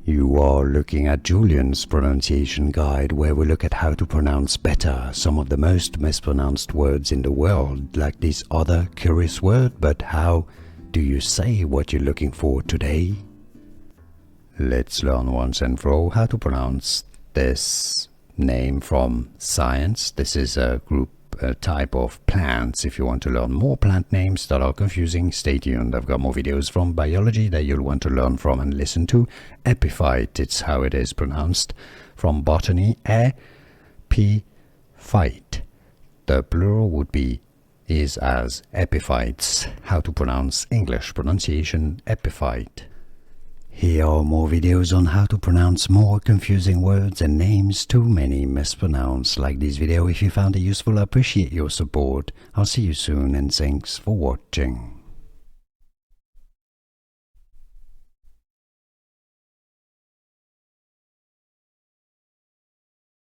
You are looking at Julian's pronunciation guide, where we look at how to pronounce better some of the most mispronounced words in the world, like this other curious word. But how do you say what you're looking for today? Let's learn once and for all how to pronounce this name from science. This is a type of plants. If you want to learn more plant names that are confusing, stay tuned. I've got more videos from biology that you'll want to learn from and listen to. Epiphyte, it's how it is pronounced. From botany, epiphyte. The plural would be is as epiphytes. How to pronounce English pronunciation, epiphyte. Here are more videos on how to pronounce more confusing words and names too many mispronounced. Like this video if you found it useful. I appreciate your support. I'll see you soon and thanks for watching.